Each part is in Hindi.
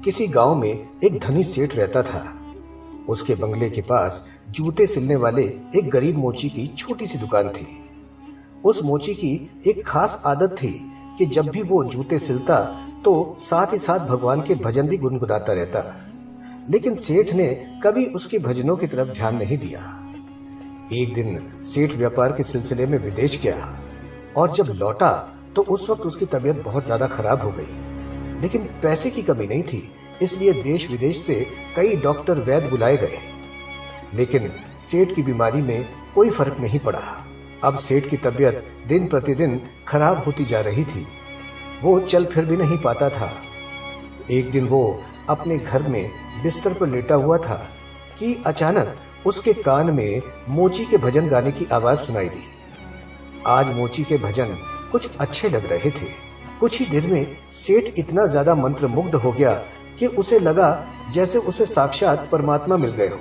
किसी गांव में एक धनी सेठ रहता था। उसके बंगले के पास जूते सिलने वाले एक गरीब मोची की छोटी सी दुकान थी। उस मोची की एक खास आदत थी कि जब भी वो जूते सिलता तो साथ ही साथ भगवान के भजन भी गुनगुनाता रहता। लेकिन सेठ ने कभी उसके भजनों की तरफ ध्यान नहीं दिया। एक दिन सेठ व्यापार के सिलसिले में विदेश गया और जब लौटा तो उस वक्त उसकी तबीयत बहुत ज्यादा खराब हो गई। लेकिन पैसे की कमी नहीं थी, इसलिए देश विदेश से कई डॉक्टर वैद्य बुलाए गए, लेकिन सेठ की बीमारी में कोई फर्क नहीं पड़ा। अब सेठ की तबीयत दिन प्रतिदिन खराब होती जा रही थी। वो चल फिर भी नहीं पाता था। एक दिन वो अपने घर में बिस्तर पर लेटा हुआ था कि अचानक उसके कान में मोची के भजन गाने की आवाज सुनाई दी। आज मोची के भजन कुछ अच्छे लग रहे थे। कुछ ही देर में सेठ इतना ज्यादा मंत्रमुग्ध हो गया कि उसे लगा जैसे उसे साक्षात परमात्मा मिल गए हो।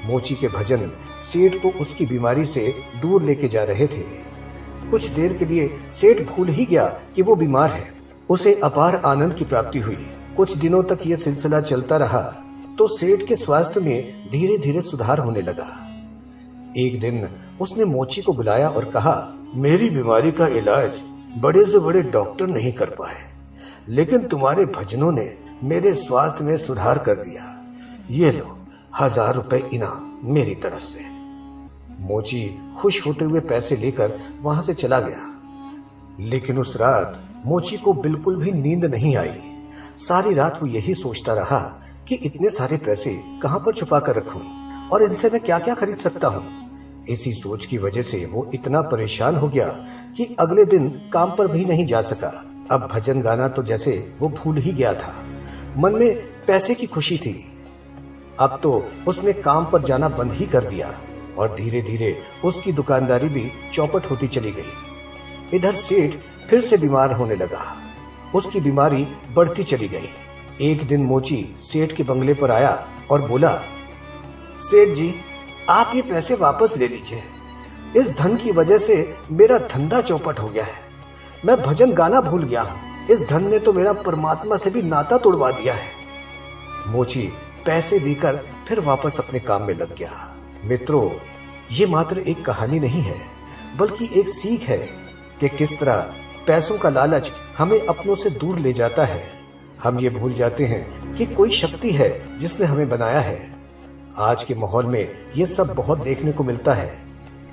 मोची के भजन सेठ को उसकी बीमारी से दूर लेके जा रहे थे। कुछ देर के लिए सेठ भूल ही गया कि वो बीमार है। उसे अपार आनंद की प्राप्ति हुई। कुछ दिनों तक यह सिलसिला चलता रहा तो सेठ के स्वास्थ्य में धीरे धीरे सुधार होने लगा। एक दिन उसने मोची को बुलाया और कहा, मेरी बीमारी का इलाज बड़े से बड़े डॉक्टर नहीं कर पाए, लेकिन तुम्हारे भजनों ने मेरे स्वास्थ्य में सुधार कर दिया। ये लो 1000 रुपए इनाम मेरी तरफ से। मोची खुश होते हुए पैसे लेकर वहां से चला गया। लेकिन उस रात मोची को बिल्कुल भी नींद नहीं आई। सारी रात वो यही सोचता रहा कि इतने सारे पैसे कहां पर छुपा कर रखूं और इनसे मैं क्या क्या खरीद सकता हूं। इसी सोच की वजह से वो इतना परेशान हो गया कि अगले दिन काम पर भी नहीं जा सका। अब भजन गाना तो जैसे वो भूल ही गया था। मन में पैसे की खुशी थी। अब तो उसने काम पर जाना बंद ही कर दिया और धीरे धीरे उसकी दुकानदारी भी चौपट होती चली गई। इधर सेठ फिर से बीमार होने लगा। उसकी बीमारी बढ़ती चली गई। एक दिन मोची सेठ के बंगले पर आया और बोला, सेठ जी, आप ये पैसे वापस ले लीजिए। इस धन की वजह से मेरा धंधा चौपट हो गया है। मैं भजन गाना भूल गया हूँ। इस धन ने तो मेरा परमात्मा से भी नाता तोड़वा दिया है। मोची पैसे देकर फिर वापस अपने काम में लग गया। मित्रों, ये मात्र एक कहानी नहीं है, बल्कि एक सीख है कि किस तरह पैसों का लालच हमें अपनों से दूर ले जाता है। हम ये भूल जाते हैं कि कोई शक्ति है जिसने हमें बनाया है। आज के माहौल में ये सब बहुत देखने को मिलता है।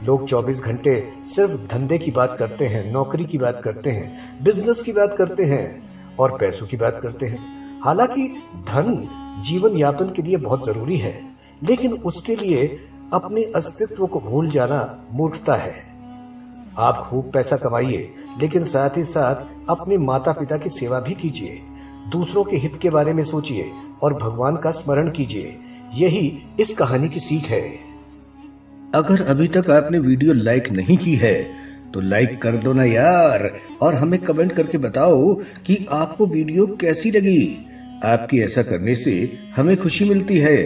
लोग 24 घंटे सिर्फ धंधे की बात करते हैं, नौकरी की बात करते हैं, बिजनेस की बात करते हैं और पैसों की बात करते हैं। हालांकि धन जीवन यापन के लिए बहुत जरूरी है, लेकिन उसके लिए अपने अस्तित्व को भूल जाना मूर्खता है। आप खूब पैसा कमाइए, लेकिन साथ ही साथ अपने माता पिता की सेवा भी कीजिए, दूसरों के हित के बारे में सोचिए और भगवान का स्मरण कीजिए। यही इस कहानी की सीख है। अगर अभी तक आपने वीडियो लाइक नहीं की है तो लाइक कर दो ना यार, और हमें कमेंट करके बताओ कि आपको वीडियो कैसी लगी। आपके ऐसा करने से हमें खुशी मिलती है।